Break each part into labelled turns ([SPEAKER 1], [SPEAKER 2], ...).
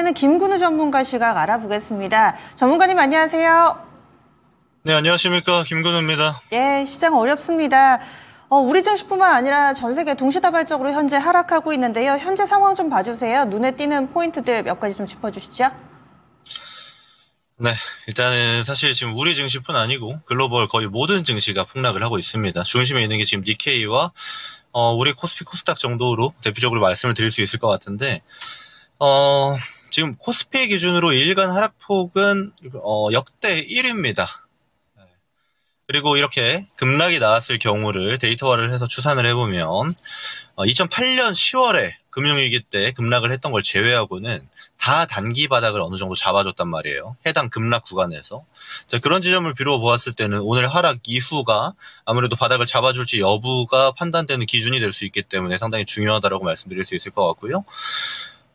[SPEAKER 1] 이번에는 김근우 전문가 시각 알아보겠습니다. 전문가님 안녕하세요.
[SPEAKER 2] 네, 안녕하십니까. 김근우입니다.
[SPEAKER 1] 예, 시장 어렵습니다. 우리 증시뿐만 아니라 전 세계 동시다발적으로 현재 하락하고 있는데요. 현재 상황 좀 봐주세요. 눈에 띄는 포인트들 몇 가지 좀 짚어주시죠.
[SPEAKER 2] 네, 일단은 사실 지금 우리 증시뿐 아니고 글로벌 거의 모든 증시가 폭락을 하고 있습니다. 중심에 있는 게 지금 니케이와 우리 코스피 코스닥 정도로 대표적으로 말씀을 드릴 수 있을 것 같은데 지금 코스피 기준으로 일간 하락폭은 역대 1위입니다. 그리고 이렇게 급락이 나왔을 경우를 데이터화를 해서 추산을 해보면 2008년 10월에 금융위기 때 급락을 했던 걸 제외하고는 다 단기 바닥을 어느 정도 잡아줬단 말이에요. 해당 급락 구간에서. 자, 그런 지점을 비롯 보았을 때는 오늘 하락 이후가 아무래도 바닥을 잡아줄지 여부가 판단되는 기준이 될 수 있기 때문에 상당히 중요하다고 말씀드릴 수 있을 것 같고요.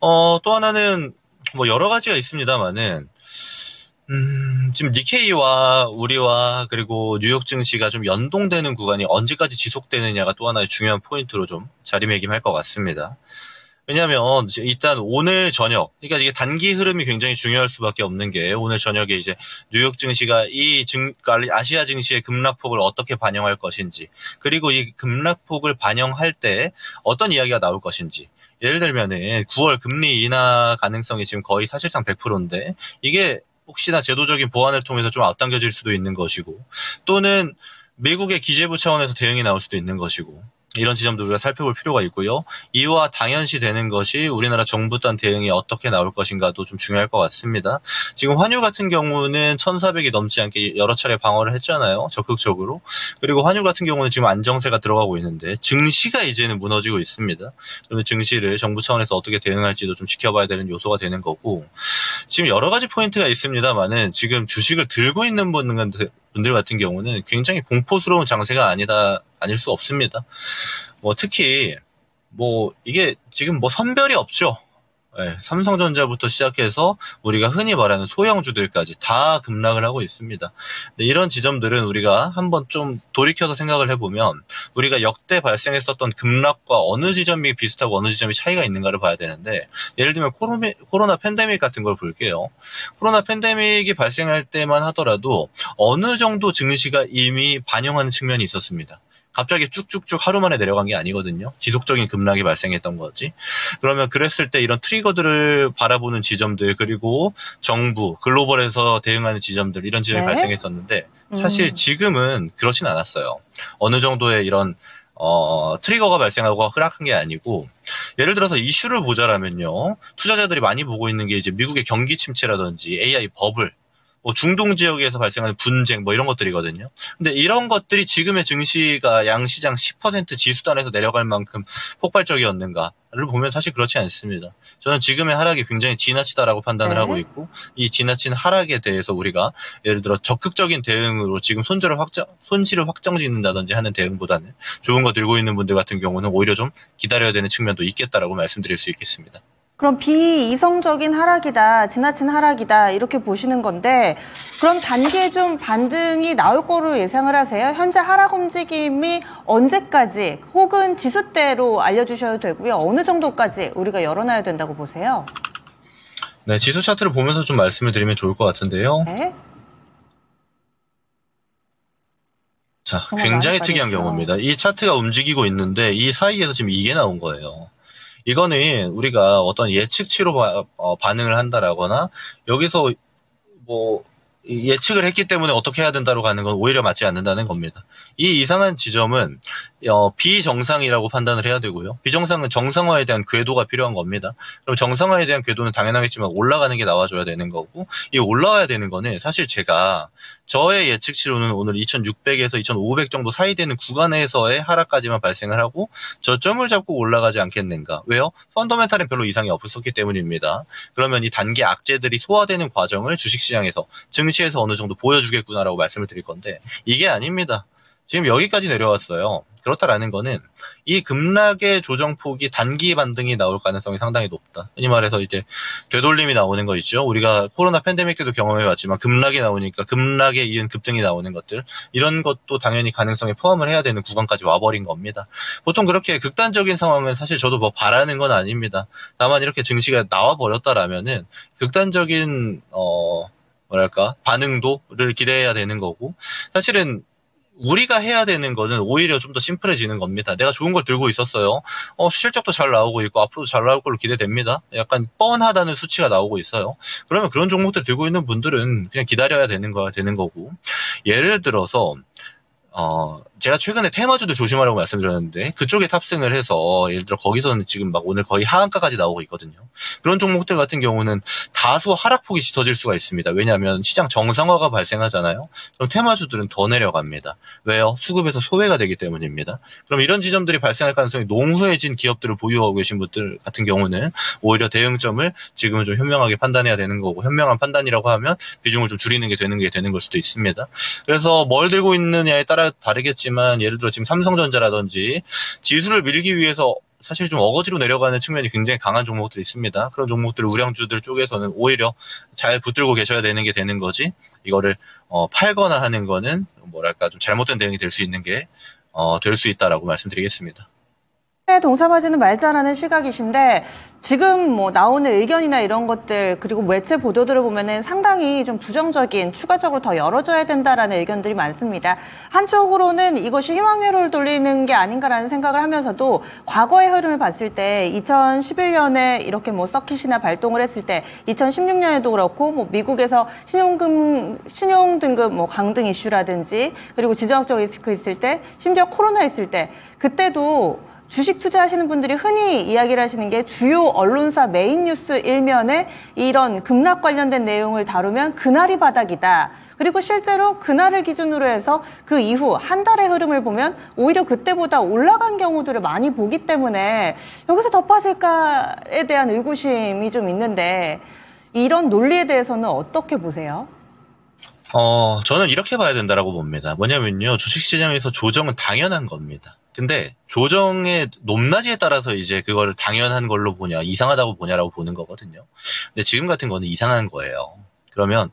[SPEAKER 2] 또 하나는 뭐 여러 가지가 있습니다만은 지금 니케이와 우리와 그리고 뉴욕 증시가 좀 연동되는 구간이 언제까지 지속되느냐가 또 하나의 중요한 포인트로 좀 자리매김할 것 같습니다. 왜냐하면 일단 오늘 저녁, 그러니까 이게 단기 흐름이 굉장히 중요할 수밖에 없는 게 오늘 저녁에 이제 뉴욕 증시가 아시아 증시의 급락폭을 어떻게 반영할 것인지, 그리고 이 급락폭을 반영할 때 어떤 이야기가 나올 것인지. 예를 들면은 9월 금리 인하 가능성이 지금 거의 사실상 100%인데 이게 혹시나 제도적인 보완을 통해서 좀 앞당겨질 수도 있는 것이고, 또는 미국의 기재부 차원에서 대응이 나올 수도 있는 것이고, 이런 지점도 우리가 살펴볼 필요가 있고요. 이와 당연시 되는 것이 우리나라 정부 단 대응이 어떻게 나올 것인가도 좀 중요할 것 같습니다. 지금 환율 같은 경우는 1,400이 넘지 않게 여러 차례 방어를 했잖아요. 적극적으로. 그리고 환율 같은 경우는 지금 안정세가 들어가고 있는데 증시가 이제는 무너지고 있습니다. 그러면 증시를 정부 차원에서 어떻게 대응할지도 좀 지켜봐야 되는 요소가 되는 거고, 지금 여러 가지 포인트가 있습니다만은 지금 주식을 들고 있는 분들 같은 경우는 굉장히 공포스러운 장세가 아닐 수 없습니다. 뭐 특히 뭐 이게 지금 뭐 선별이 없죠. 네, 삼성전자부터 시작해서 우리가 흔히 말하는 소형주들까지 다 급락을 하고 있습니다. 근데 이런 지점들은 우리가 한번 좀 돌이켜서 생각을 해보면 우리가 역대 발생했었던 급락과 어느 지점이 비슷하고 어느 지점이 차이가 있는가를 봐야 되는데, 예를 들면 코로나 팬데믹 같은 걸 볼게요. 코로나 팬데믹이 발생할 때만 하더라도 어느 정도 증시가 이미 반영하는 측면이 있었습니다. 갑자기 쭉쭉쭉 하루 만에 내려간 게 아니거든요. 지속적인 급락이 발생했던 거지. 그러면 그랬을 때 이런 트리거들을 바라보는 지점들, 그리고 정부, 글로벌에서 대응하는 지점들, 이런 지점이 발생했었는데 사실 지금은 그렇진 않았어요. 어느 정도의 이런 트리거가 발생하고 하락한 게 아니고, 예를 들어서 이슈를 보자라면요. 투자자들이 많이 보고 있는 게 이제 미국의 경기 침체라든지 AI 버블, 뭐 중동 지역에서 발생하는 분쟁 뭐 이런 것들이거든요. 근데 이런 것들이 지금의 증시가 양시장 10% 지수단에서 내려갈 만큼 폭발적이었는가를 보면 사실 그렇지 않습니다. 저는 지금의 하락이 굉장히 지나치다라고 판단을 하고 있고, 이 지나친 하락에 대해서 우리가 예를 들어 적극적인 대응으로 지금 손실을 확정짓는다든지 하는 대응보다는 좋은 거 들고 있는 분들 같은 경우는 오히려 좀 기다려야 되는 측면도 있겠다라고 말씀드릴 수 있겠습니다.
[SPEAKER 1] 그럼 비이성적인 하락이다, 지나친 하락이다 이렇게 보시는 건데, 그럼 단기에 좀 반등이 나올 거로 예상을 하세요? 현재 하락 움직임이 언제까지 혹은 지수대로 알려주셔도 되고요. 어느 정도까지 우리가 열어놔야 된다고 보세요?
[SPEAKER 2] 네, 지수 차트를 보면서 좀 말씀을 드리면 좋을 것 같은데요.
[SPEAKER 1] 네.
[SPEAKER 2] 자, 굉장히 특이한 경우입니다. 이 차트가 움직이고 있는데 이 사이에서 지금 이게 나온 거예요. 이거는 우리가 어떤 예측치로 반응을 한다라거나 여기서 뭐 예측을 했기 때문에 어떻게 해야 된다로 가는 건 오히려 맞지 않는다는 겁니다. 이 이상한 지점은 비정상이라고 판단을 해야 되고요. 비정상은 정상화에 대한 궤도가 필요한 겁니다. 그럼 정상화에 대한 궤도는 당연하겠지만 올라가는 게 나와줘야 되는 거고, 이 올라와야 되는 거는 사실 제가 저의 예측치로는 오늘 2600에서 2500 정도 사이 되는 구간에서의 하락까지만 발생을 하고 저점을 잡고 올라가지 않겠는가. 왜요? 펀더멘탈은 별로 이상이 없었기 때문입니다. 그러면 이 단기 악재들이 소화되는 과정을 주식시장에서, 증시에서 어느 정도 보여주겠구나라고 말씀을 드릴 건데 이게 아닙니다. 지금 여기까지 내려왔어요. 그렇다라는 거는 이 급락의 조정폭이 단기 반등이 나올 가능성이 상당히 높다. 흔히 말해서 이제 되돌림이 나오는 거 있죠. 우리가 코로나 팬데믹 때도 경험해봤지만 급락이 나오니까 급락에 이은 급등이 나오는 것들, 이런 것도 당연히 가능성에 포함을 해야 되는 구간까지 와버린 겁니다. 보통 그렇게 극단적인 상황은 사실 저도 뭐 바라는 건 아닙니다. 다만 이렇게 증시가 나와버렸다라면은 극단적인 뭐랄까 반응도를 기대해야 되는 거고, 사실은 우리가 해야 되는 거는 오히려 좀 더 심플해지는 겁니다. 내가 좋은 걸 들고 있었어요. 실적도 잘 나오고 있고 앞으로도 잘 나올 걸로 기대됩니다. 약간 뻔하다는 수치가 나오고 있어요. 그러면 그런 종목들 들고 있는 분들은 그냥 기다려야 되는 거고. 예를 들어서 제가 최근에 테마주도 조심하라고 말씀드렸는데 그쪽에 탑승을 해서 예를 들어 거기서는 지금 막 오늘 거의 하한가까지 나오고 있거든요. 그런 종목들 같은 경우는 다소 하락폭이 짙어질 수가 있습니다. 왜냐하면 시장 정상화가 발생하잖아요. 그럼 테마주들은 더 내려갑니다. 왜요? 수급에서 소외가 되기 때문입니다. 그럼 이런 지점들이 발생할 가능성이 농후해진 기업들을 보유하고 계신 분들 같은 경우는 오히려 대응점을 지금은 좀 현명하게 판단해야 되는 거고, 현명한 판단이라고 하면 비중을 좀 줄이는 게 되는 걸 수도 있습니다. 그래서 뭘 들고 있느냐에 따라 다르겠지만 예를 들어 지금 삼성전자라든지 지수를 밀기 위해서 사실 좀 어거지로 내려가는 측면이 굉장히 강한 종목들이 있습니다. 그런 종목들 우량주들 쪽에서는 오히려 잘 붙들고 계셔야 되는 게 되는 거지, 이거를 팔거나 하는 거는 뭐랄까 좀 잘못된 대응이 될 수 있는 게 될 수 있다라고 말씀드리겠습니다.
[SPEAKER 1] 동참하지는 말자라는 시각이신데 지금 뭐 나오는 의견이나 이런 것들 그리고 매체 보도들을 보면은 상당히 좀 부정적인, 추가적으로 더 열어줘야 된다라는 의견들이 많습니다. 한쪽으로는 이것이 희망회로를 돌리는 게 아닌가라는 생각을 하면서도 과거의 흐름을 봤을 때 2011년에 이렇게 뭐 서킷이나 발동을 했을 때 2016년에도 그렇고 뭐 미국에서 신용등급 뭐 강등 이슈라든지 그리고 지정학적 리스크 있을 때 심지어 코로나 있을 때 그때도 주식 투자하시는 분들이 흔히 이야기를 하시는 게 주요 언론사 메인 뉴스 일면에 이런 급락 관련된 내용을 다루면 그날이 바닥이다. 그리고 실제로 그날을 기준으로 해서 그 이후 한 달의 흐름을 보면 오히려 그때보다 올라간 경우들을 많이 보기 때문에 여기서 더 빠질까에 대한 의구심이 좀 있는데 이런 논리에 대해서는 어떻게 보세요?
[SPEAKER 2] 저는 이렇게 봐야 된다라고 봅니다. 뭐냐면요, 주식시장에서 조정은 당연한 겁니다. 근데 조정의 높낮이에 따라서 이제 그거를 당연한 걸로 보냐, 이상하다고 보냐라고 보는 거거든요. 근데 지금 같은 거는 이상한 거예요. 그러면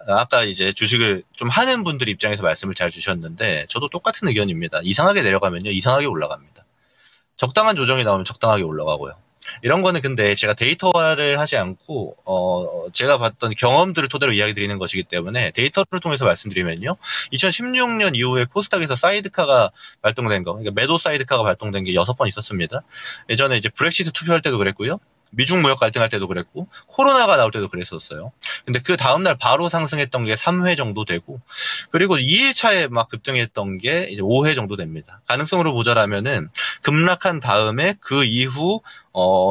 [SPEAKER 2] 아까 이제 주식을 좀 하는 분들 입장에서 말씀을 잘 주셨는데 저도 똑같은 의견입니다. 이상하게 내려가면요, 이상하게 올라갑니다. 적당한 조정이 나오면 적당하게 올라가고요. 이런 거는 근데 제가 데이터화를 하지 않고 제가 봤던 경험들을 토대로 이야기 드리는 것이기 때문에 데이터를 통해서 말씀드리면요, 2016년 이후에 코스닥에서 사이드카가 발동된 거, 그러니까 매도 사이드카가 발동된 게 6번 있었습니다. 예전에 이제 브렉시트 투표할 때도 그랬고요, 미중 무역 갈등할 때도 그랬고, 코로나가 나올 때도 그랬었어요. 근데 그 다음날 바로 상승했던 게 3회 정도 되고, 그리고 2일차에 막 급등했던 게 이제 5회 정도 됩니다. 가능성으로 보자라면은 급락한 다음에 그 이후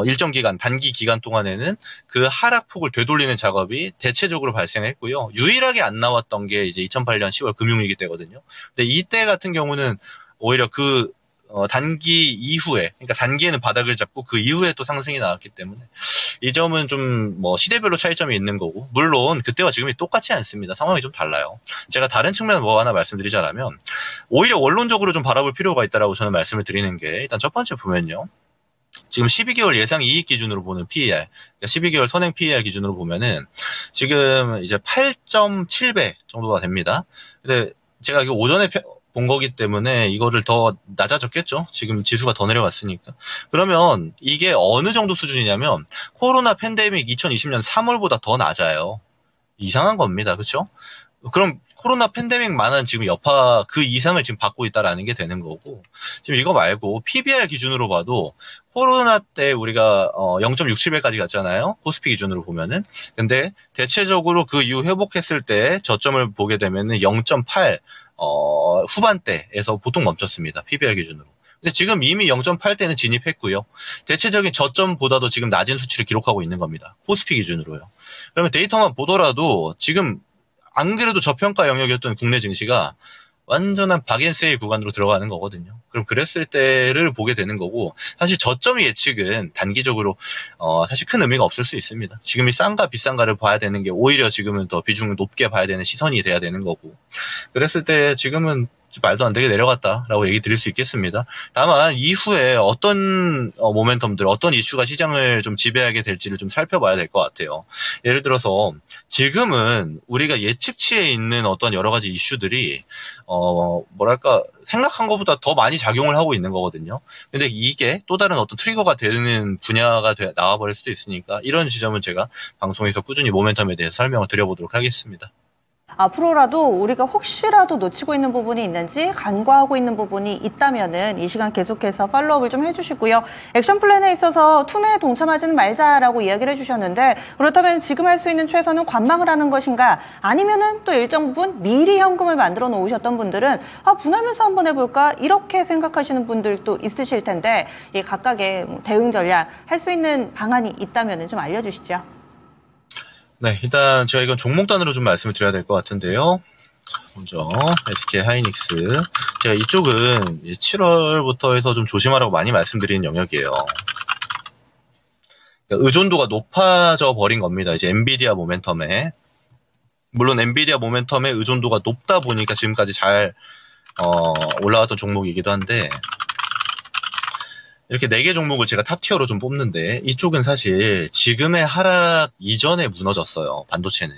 [SPEAKER 2] 일정 기간, 단기 기간 동안에는 그 하락폭을 되돌리는 작업이 대체적으로 발생했고요. 유일하게 안 나왔던 게 이제 2008년 10월 금융위기 때거든요. 근데 이때 같은 경우는 오히려 그 단기 이후에, 그러니까 단기에는 바닥을 잡고 그 이후에 또 상승이 나왔기 때문에 이 점은 좀 뭐 시대별로 차이점이 있는 거고, 물론 그때와 지금이 똑같지 않습니다. 상황이 좀 달라요. 제가 다른 측면 뭐 하나 말씀드리자면 오히려 원론적으로 좀 바라볼 필요가 있다라고 저는 말씀을 드리는 게, 일단 첫 번째 보면요, 지금 12개월 예상 이익 기준으로 보는 PER, 그러니까 12개월 선행 PER 기준으로 보면은 지금 이제 8.7배 정도가 됩니다. 근데 제가 이거 오전에 본 거기 때문에 이거를 더 낮아졌겠죠. 지금 지수가 더 내려왔으니까. 그러면 이게 어느 정도 수준이냐면 코로나 팬데믹 2020년 3월보다 더 낮아요. 이상한 겁니다. 그렇죠? 그럼 코로나 팬데믹만한 지금 여파 그 이상을 지금 받고 있다라는 게 되는 거고, 지금 이거 말고 PBR 기준으로 봐도 코로나 때 우리가 0.67배까지 갔잖아요. 코스피 기준으로 보면은. 근데 대체적으로 그 이후 회복했을 때 저점을 보게 되면은 0.8 후반대에서 보통 멈췄습니다. PBR 기준으로. 근데 지금 이미 0.8대는 진입했고요. 대체적인 저점보다도 지금 낮은 수치를 기록하고 있는 겁니다. 코스피 기준으로요. 그러면 데이터만 보더라도 지금 안 그래도 저평가 영역이었던 국내 증시가 완전한 박앤세일 구간으로 들어가는 거거든요. 그럼 그랬을 때를 보게 되는 거고, 사실 저점 예측은 단기적으로 사실 큰 의미가 없을 수 있습니다. 지금이 싼가 비싼가를 봐야 되는 게 오히려 지금은 더 비중을 높게 봐야 되는 시선이 돼야 되는 거고, 그랬을 때 지금은 말도 안 되게 내려갔다라고 얘기 드릴 수 있겠습니다. 다만 이후에 어떤 모멘텀들, 어떤 이슈가 시장을 좀 지배하게 될지를 좀 살펴봐야 될 것 같아요. 예를 들어서 지금은 우리가 예측치에 있는 어떤 여러 가지 이슈들이 뭐랄까 생각한 것보다 더 많이 작용을 하고 있는 거거든요. 근데 이게 또 다른 어떤 트리거가 되는 분야가 나와버릴 수도 있으니까 이런 지점은 제가 방송에서 꾸준히 모멘텀에 대해서 설명을 드려보도록 하겠습니다.
[SPEAKER 1] 앞으로라도 우리가 혹시라도 놓치고 있는 부분이 있는지 간과하고 있는 부분이 있다면은 이 시간 계속해서 팔로우업을 좀 해주시고요. 액션 플랜에 있어서 투매에 동참하지는 말자라고 이야기를 해주셨는데 그렇다면 지금 할 수 있는 최선은 관망을 하는 것인가 아니면은 또 일정 부분 미리 현금을 만들어 놓으셨던 분들은 분할매수 한번 해볼까 이렇게 생각하시는 분들도 있으실 텐데 이 각각의 대응 전략 할 수 있는 방안이 있다면은 좀 알려주시죠.
[SPEAKER 2] 네, 일단 제가 이건 종목단으로 좀 말씀을 드려야 될 것 같은데요. 먼저 SK 하이닉스. 제가 이쪽은 7월부터 해서 좀 조심하라고 많이 말씀드리는 영역이에요. 의존도가 높아져 버린 겁니다. 이제 엔비디아 모멘텀에. 물론 엔비디아 모멘텀의 의존도가 높다 보니까 지금까지 잘 올라왔던 종목이기도 한데 이렇게 4개 종목을 제가 탑티어로 좀 뽑는데 이쪽은 사실 지금의 하락 이전에 무너졌어요. 반도체는.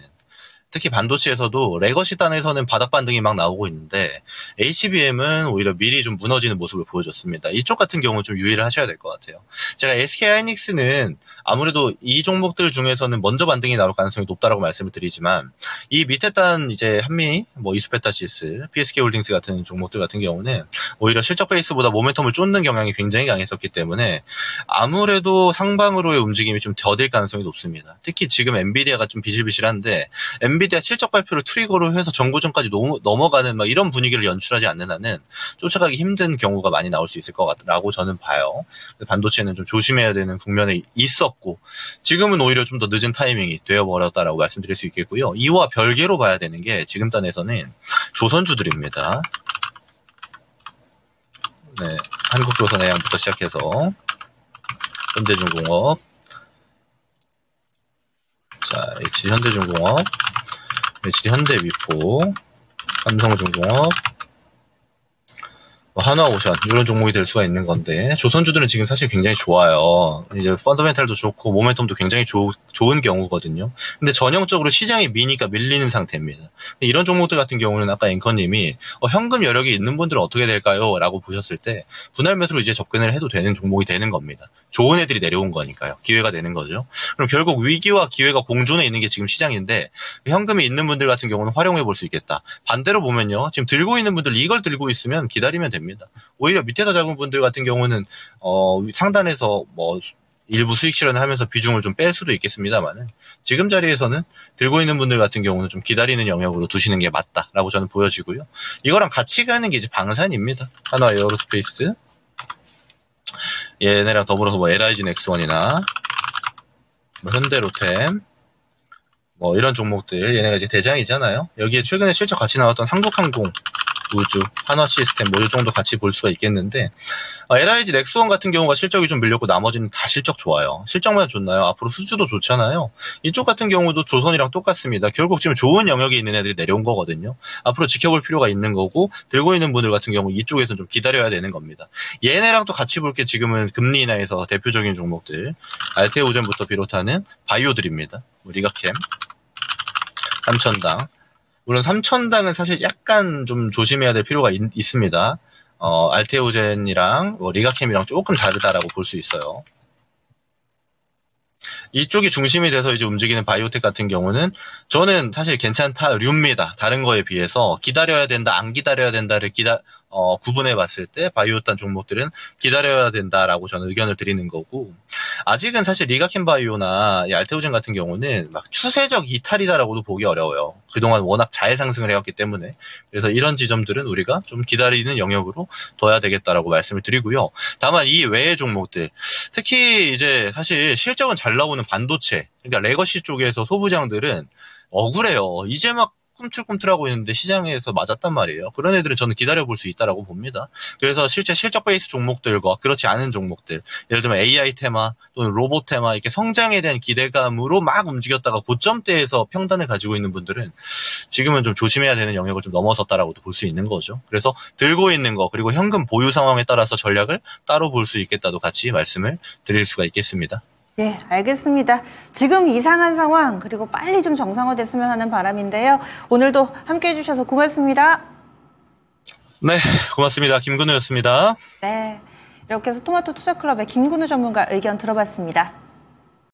[SPEAKER 2] 특히 반도체에서도 레거시 단에서는 바닥 반등이 막 나오고 있는데 HBM은 오히려 미리 좀 무너지는 모습을 보여줬습니다. 이쪽 같은 경우는 좀 유의를 하셔야 될 것 같아요. 제가 SK 하이닉스는 아무래도 이 종목들 중에서는 먼저 반등이 나올 가능성이 높다라고 말씀을 드리지만 이 밑에 단 이제 한미, 이스페타시스, PSK 홀딩스 같은 종목들 같은 경우는 오히려 실적 베이스보다 모멘텀을 쫓는 경향이 굉장히 강했었기 때문에 아무래도 상방으로의 움직임이 좀 더딜 가능성이 높습니다. 특히 지금 엔비디아가 좀 비실비실한데 엔비디아 실적 발표를 트리거로 해서 정고점까지 넘어가는 막 이런 분위기를 연출하지 않는 한은 쫓아가기 힘든 경우가 많이 나올 수 있을 것 같다라고 저는 봐요. 반도체는 좀 조심해야 되는 국면에 있었고 지금은 오히려 좀 더 늦은 타이밍이 되어버렸다라고 말씀드릴 수 있겠고요. 이와 별개로 봐야 되는 게 지금 단에서는 조선주들입니다. 네, 한국조선해양부터 시작해서 현대중공업, 자, HD 현대중공업, HD 현대미포, 삼성중공업, 한화오션 이런 종목이 될 수가 있는 건데 조선주들은 지금 사실 굉장히 좋아요. 이제 펀더멘탈도 좋고 모멘텀도 굉장히 좋은 경우거든요. 근데 전형적으로 시장이 미니까 밀리는 상태입니다. 이런 종목들 같은 경우는 아까 앵커님이 현금 여력이 있는 분들은 어떻게 될까요? 라고 보셨을 때 분할 매수로 이제 접근을 해도 되는 종목이 되는 겁니다. 좋은 애들이 내려온 거니까요. 기회가 되는 거죠. 그럼 결국 위기와 기회가 공존해 있는 게 지금 시장인데 현금이 있는 분들 같은 경우는 활용해 볼 수 있겠다. 반대로 보면요. 지금 들고 있는 분들 이걸 들고 있으면 기다리면 됩니다. 오히려 밑에서 잡은 분들 같은 경우는 상단에서 일부 수익 실현을 하면서 비중을 좀 뺄 수도 있겠습니다만은 지금 자리에서는 들고 있는 분들 같은 경우는 좀 기다리는 영역으로 두시는 게 맞다라고 저는 보여지고요. 이거랑 같이 가는 게 이제 방산입니다. 한화 에어로스페이스 얘네랑 더불어서 LIG 넥스원이나 현대로템 이런 종목들 얘네가 이제 대장이잖아요. 여기에 최근에 실적 같이 나왔던 한국항공 우주, 한화시스템 이 정도 같이 볼 수가 있겠는데 LIG 넥스원 같은 경우가 실적이 좀 밀렸고 나머지는 다 실적 좋아요. 실적만 좋나요? 앞으로 수주도 좋잖아요. 이쪽 같은 경우도 조선이랑 똑같습니다. 결국 지금 좋은 영역에 있는 애들이 내려온 거거든요. 앞으로 지켜볼 필요가 있는 거고 들고 있는 분들 같은 경우 이쪽에서 좀 기다려야 되는 겁니다. 얘네랑 또 같이 볼 게 지금은 금리 인하에서 대표적인 종목들 알테오젠부터 비롯하는 바이오들입니다. 리가캠, 삼천당 물론 삼천당은 사실 약간 좀 조심해야 될 필요가 있습니다. 알테오젠이랑 리가캠이랑 조금 다르다라고 볼 수 있어요. 이쪽이 중심이 돼서 이제 움직이는 바이오텍 같은 경우는 저는 사실 괜찮다류입니다. 다른 거에 비해서 기다려야 된다, 안 기다려야 된다를 구분해 봤을 때 바이오탄 종목들은 기다려야 된다라고 저는 의견을 드리는 거고 아직은 사실 리가켄 바이오나 알테오젠 같은 경우는 막 추세적 이탈이다라고도 보기 어려워요. 그동안 워낙 잘 상승을 해왔기 때문에 그래서 이런 지점들은 우리가 좀 기다리는 영역으로 둬야 되겠다라고 말씀을 드리고요. 다만 이 외의 종목들 특히 이제 사실 실적은 잘 나오는 반도체 그러니까 레거시 쪽에서 소부장들은 억울해요. 이제 막 꿈틀꿈틀하고 있는데 시장에서 맞았단 말이에요. 그런 애들은 저는 기다려볼 수 있다라고 봅니다. 그래서 실제 실적 베이스 종목들과 그렇지 않은 종목들, 예를 들면 AI 테마 또는 로봇 테마 이렇게 성장에 대한 기대감으로 막 움직였다가 고점대에서 평단을 가지고 있는 분들은 지금은 좀 조심해야 되는 영역을 좀 넘어섰다라고도 볼 수 있는 거죠. 그래서 들고 있는 거 그리고 현금 보유 상황에 따라서 전략을 따로 볼 수 있겠다도 같이 말씀을 드릴 수가 있겠습니다.
[SPEAKER 1] 네, 알겠습니다. 지금 이상한 상황 그리고 빨리 좀 정상화됐으면 하는 바람인데요. 오늘도 함께해 주셔서 고맙습니다.
[SPEAKER 2] 네, 고맙습니다. 김근우였습니다.
[SPEAKER 1] 네, 이렇게 해서 토마토 투자클럽의 김근우 전문가 의견 들어봤습니다.